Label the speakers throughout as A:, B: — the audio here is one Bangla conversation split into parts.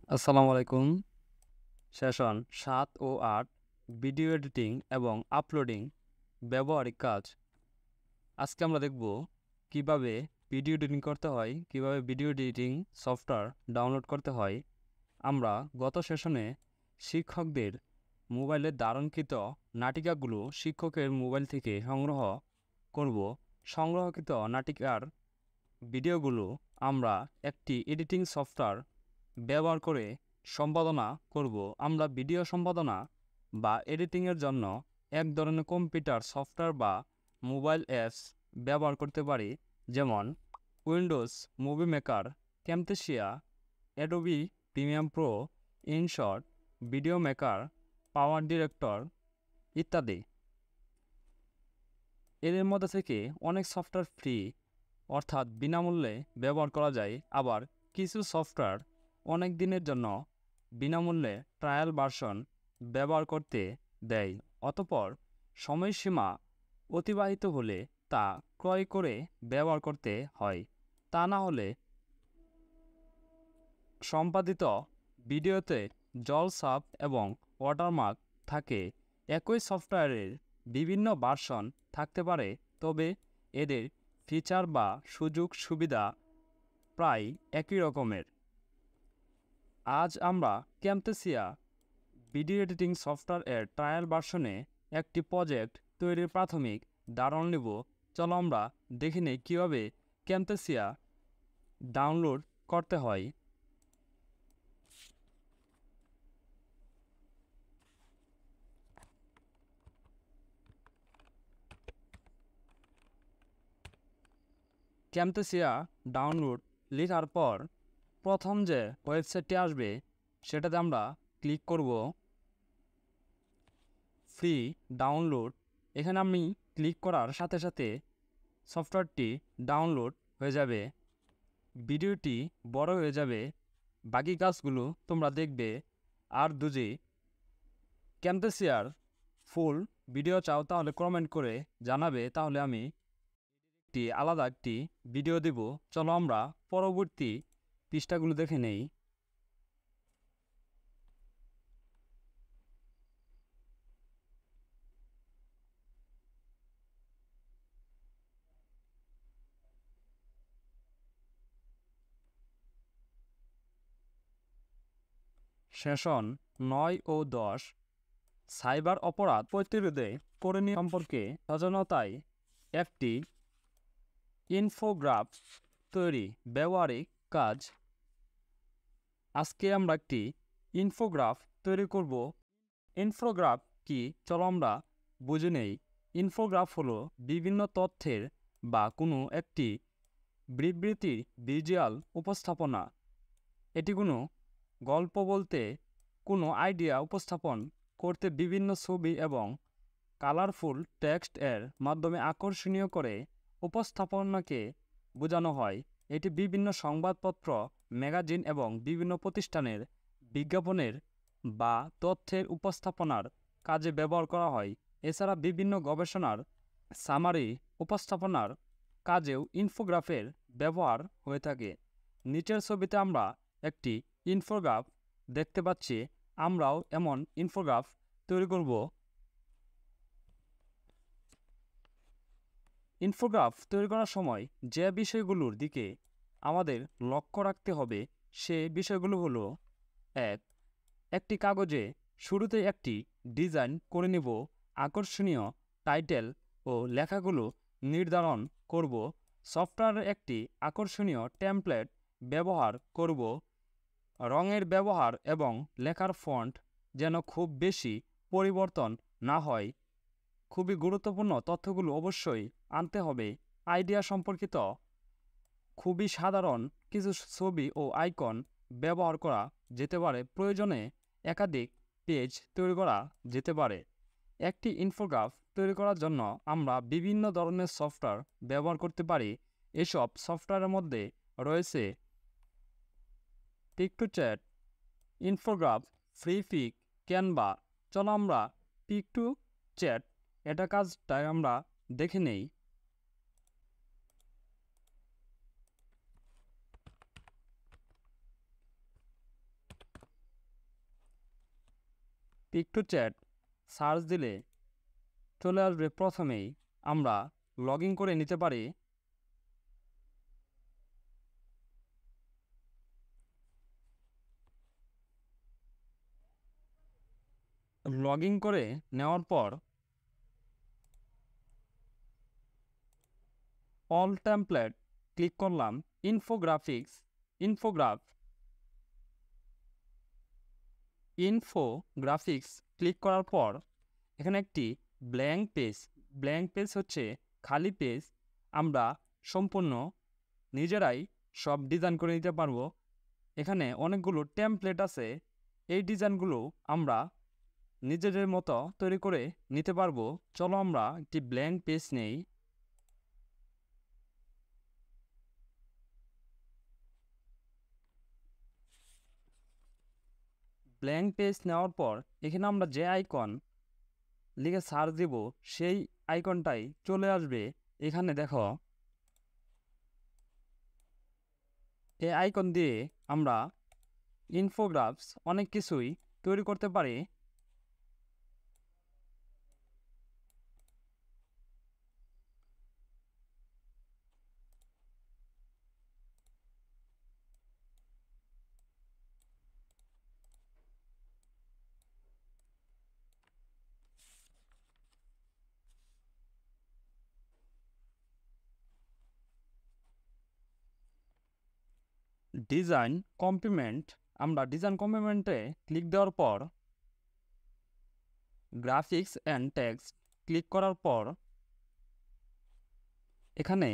A: আসসালামু আলাইকুম। সেশন ৭ ও ৮ ভিডিও এডিটিং এবং আপলোডিং ব্যবহারিক কাজ। আজকে আমরা দেখব কিভাবে ভিডিও এডিটিং করতে হয়, কিভাবে ভিডিও এডিটিং সফটওয়্যার ডাউনলোড করতে হয়। আমরা গত সেশনে শিক্ষকদের মোবাইলে ধারণকৃত নাটিকাগুলো শিক্ষকের মোবাইল থেকে সংগ্রহ করব। সংগ্রহকৃত নাটিকার ভিডিওগুলো আমরা একটি এডিটিং সফটওয়্যার ব্যবহার করে সম্পাদনা করব। আমরা ভিডিও সম্পাদনা বা এডিটিংয়ের জন্য এক ধরনের কম্পিউটার সফটওয়্যার বা মোবাইল অ্যাপস ব্যবহার করতে পারি, যেমন Windows movie maker, Camtasia, Adobe premium pro, InShot, video maker, power director ইত্যাদি। এদের মধ্যে থেকে অনেক সফটওয়্যার ফ্রি অর্থাৎ বিনামূল্যে ব্যবহার করা যায়, আবার কিছু সফটওয়্যার অনেক দিনের জন্য বিনামূল্যে ট্রায়াল ভার্সন ব্যবহার করতে দেয়। অতঃপর সময়সীমা অতিবাহিত হলে তা ক্রয় করে ব্যবহার করতে হয়। তা না হলে সম্পাদিত ভিডিওতে জল ছাপ এবং ওয়াটারমার্ক থাকে। একই সফটওয়্যারের বিভিন্ন ভার্সন থাকতে পারে, তবে এদের ফিচার বা সুযোগ সুবিধা প্রায় একই রকমের। আজ আমরা ক্যামটেসিয়া ভিডিও এডিটিং সফটওয়্যার এর ট্রায়াল ভার্সনে একটি প্রজেক্ট তৈরির প্রাথমিক ধারণা নেব। চলো আমরা দেখে নিই কীভাবে ক্যামটেসিয়া ডাউনলোড করতে হয়। ক্যামটেসিয়া ডাউনলোড লেখার পর প্রথম যে ওয়েবসাইটটি আসবে সেটাতে আমরা ক্লিক করব, ফ্রি ডাউনলোড। এখানে আমি ক্লিক করার সাথে সাথে সফটওয়্যারটি ডাউনলোড হয়ে যাবে, ভিডিওটি বড় হয়ে যাবে। বাকি কাজগুলো তোমরা দেখবে। আর যদি ক্যামটেসিয়ার ফুল ভিডিও চাও তাহলে কমেন্ট করে জানাবে, তাহলে আমি আলাদা একটি ভিডিও দেব। চলো আমরা পরবর্তী পৃষ্ঠাগুলো দেখে নেই। সেশন ৯ ও ১০ সাইবার অপরাধ প্রতিরোধে করণীয় সম্পর্কে সচেতনতায় একটি ইনফোগ্রাফ তৈরি ব্যবহারিক কাজ। আজকে আমরা একটি ইনফোগ্রাফ তৈরি করব। ইনফোগ্রাফ কি, চলো আমরা বুঝে নেই। ইনফোগ্রাফ হলো বিভিন্ন তথ্যের বা কোনো একটি বিবৃতির ভিজুয়াল উপস্থাপনা। এটি কোনো গল্প বলতে, কোনো আইডিয়া উপস্থাপন করতে বিভিন্ন ছবি এবং কালারফুল টেক্সট এর মাধ্যমে আকর্ষণীয় করে উপস্থাপনাকে বোঝানো হয়। এটি বিভিন্ন সংবাদপত্র, ম্যাগাজিন এবং বিভিন্ন প্রতিষ্ঠানের বিজ্ঞাপনের বা তথ্যের উপস্থাপনার কাজে ব্যবহার করা হয়। এছাড়া বিভিন্ন গবেষণার সামারি উপস্থাপনার কাজেও ইনফোগ্রাফের ব্যবহার হয়ে থাকে। নিচের ছবিতে আমরা একটি ইনফোগ্রাফ দেখতে পাচ্ছি। আমরাও এমন ইনফোগ্রাফ তৈরি করব। ইনফোগ্রাফ তৈরি করার সময় যে বিষয়গুলোর দিকে আমাদের লক্ষ্য রাখতে হবে সে বিষয়গুলো হলো: এক, একটি কাগজে শুরুতে একটি ডিজাইন করে নেব, আকর্ষণীয় টাইটেল ও লেখাগুলো নির্ধারণ করব, সফটওয়্যারের একটি আকর্ষণীয় টেমপ্লেট ব্যবহার করব, রঙের ব্যবহার এবং লেখার ফন্ট যেন খুব বেশি পরিবর্তন না হয়। খুবই গুরুত্বপূর্ণ তথ্যগুলো অবশ্যই আনতে হবে। আইডিয়া সম্পর্কিত খুবই সাধারণ কিছু ছবি ও আইকন ব্যবহার করা যেতে পারে। প্রয়োজনে একাধিক পেজ তৈরি করা যেতে পারে। একটি ইনফোগ্রাফ তৈরি করার জন্য আমরা বিভিন্ন ধরনের সফটওয়্যার ব্যবহার করতে পারি। এসব সফটওয়্যারের মধ্যে রয়েছে পিকটোচ্যাট, ইনফোগ্রাফ, ফ্রিপিক, ক্যানভা। চলো আমরা পিকটোচ্যাট এটা কাজটা আমরা দেখে নেই। পিকটোচ্যাট সার্চ দিলে চলে আসবে। প্রথমেই আমরা লগ ইন করে নিতে পারি। লগ ইন করে নেওয়ার পর অল টেমপ্লেট ক্লিক করলাম। ইনফোগ্রাফিক্স ক্লিক করার পর এখানে একটি ব্ল্যাঙ্ক পেজ হচ্ছে খালি পেজ। আমরা সম্পূর্ণ নিজেরাই সব ডিজাইন করে নিতে পারবো। এখানে অনেকগুলো টেমপ্লেট আছে, এই ডিজাইনগুলো আমরা নিজেদের মতো তৈরি করে নিতে পারবো। চলো আমরা একটি ব্ল্যাঙ্ক পেজ নেই। ব্ল্যাঙ্ক পেজ নেওয়ার পর এখানে আমরা যে আইকন লিখে সার্চ দিব সেই আইকনটাই চলে আসবে। এখানে দেখো, এই আইকন দিয়ে আমরা ইনফোগ্রাফস অনেক কিছুই তৈরি করতে পারি। আমরা ডিজাইন কমপ্লিমেন্টে ক্লিক দেওয়ার পর গ্রাফিক্স অ্যান্ড টেক্সট ক্লিক করার পর এখানে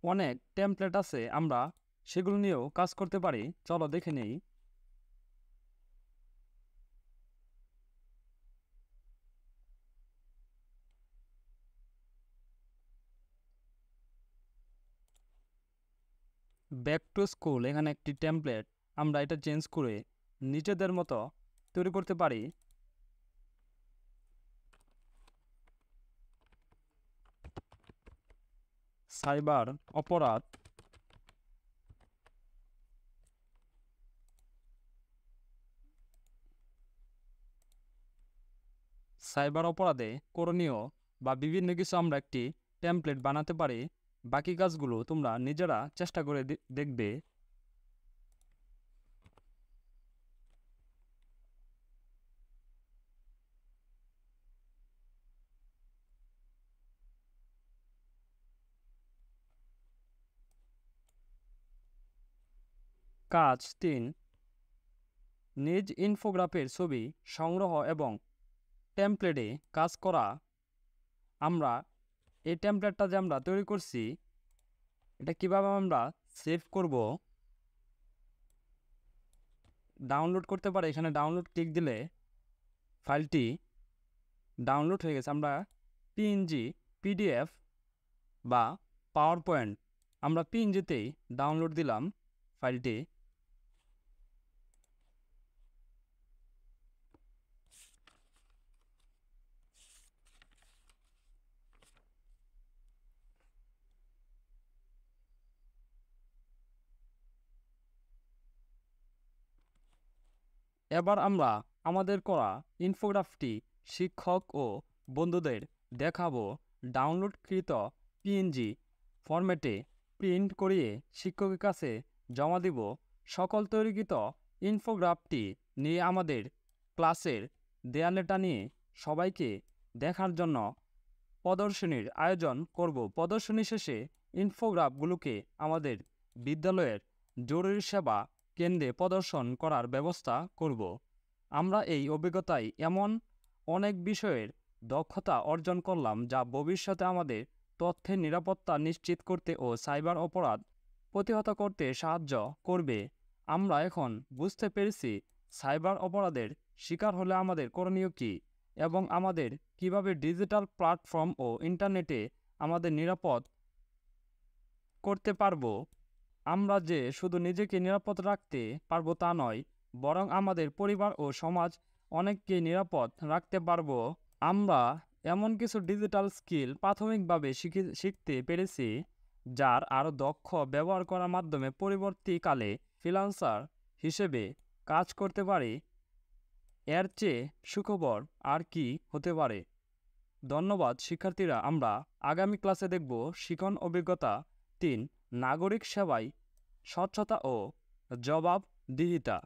A: অনেক টেমপ্লেট আছে, আমরা সেগুলো নিয়েও কাজ করতে পারি। চলো দেখে নেই। ব্যাক টু স্কুল এখানে একটি টেমপ্লেট, আমরা এটা চেঞ্জ করে নিজেদের মতো তৈরি করতে পারি। সাইবার অপরাধ অপরাধে করণীয় বা বিভিন্ন কিছু আমরা একটি টেমপ্লেট বানাতে পারি। বাকি কাজগুলো তোমরা নিজেরা চেষ্টা করে দেখবে। কাজ 3, নিজ ইনফোগ্রাফের ছবি সংগ্রহ এবং টেমপ্লেটে কাজ করা। আমরা এই টেমপ্লেটটা যে আমরা তৈরি করছি এটা কিভাবে আমরা সেভ করব, ডাউনলোড করতে পারি। এখানে ডাউনলোড ক্লিক দিলে ফাইলটি ডাউনলোড হয়ে গেছে। আমরা পিএনজি, পিডিএফ বা পাওয়ার পয়েন্ট, আমরা পিএনজিতেই ডাউনলোড দিলাম ফাইলটি। এবার আমরা আমাদের করা ইনফোগ্রাফটি শিক্ষক ও বন্ধুদের দেখাবো। ডাউনলোডকৃত পিএনজি ফরম্যাটে প্রিন্ট করিয়ে শিক্ষকের কাছে জমা দিব। সকল তৈরিকৃত ইনফোগ্রাফটি নিয়ে আমাদের ক্লাসের দেয়ালে টানিয়ে সবাইকে দেখার জন্য প্রদর্শনীর আয়োজন করব। প্রদর্শনী শেষে ইনফোগ্রাফগুলোকে আমাদের বিদ্যালয়ের জরুরি সেবা কেন্দ্রে প্রদর্শন করার ব্যবস্থা করব। আমরা এই অভিজ্ঞতায় এমন অনেক বিষয়ের দক্ষতা অর্জন করলাম যা ভবিষ্যতে আমাদের তথ্যের নিরাপত্তা নিশ্চিত করতে ও সাইবার অপরাধ প্রতিহত করতে সাহায্য করবে। আমরা এখন বুঝতে পেরেছি সাইবার অপরাধের শিকার হলে আমাদের করণীয় কী এবং আমাদের কিভাবে ডিজিটাল প্ল্যাটফর্ম ও ইন্টারনেটে আমাদের নিরাপদ করতে পারবো। আমরা যে শুধু নিজেকে নিরাপদ রাখতে পারবো তা নয়, বরং আমাদের পরিবার ও সমাজ অনেককে নিরাপদ রাখতে পারবো। আমরা এমন কিছু ডিজিটাল স্কিল প্রাথমিকভাবে শিখতে পেরেছি যার আরও দক্ষ ব্যবহার করার মাধ্যমে পরবর্তীকালে ফ্রিল্যান্সার হিসেবে কাজ করতে পারি। এর চেয়ে সুখবর আর কি হতে পারে? ধন্যবাদ শিক্ষার্থীরা। আমরা আগামী ক্লাসে দেখব শিখন অভিজ্ঞতা 3 নাগরিক সেবায় স্বচ্ছতা ও জবাবদিহিতা।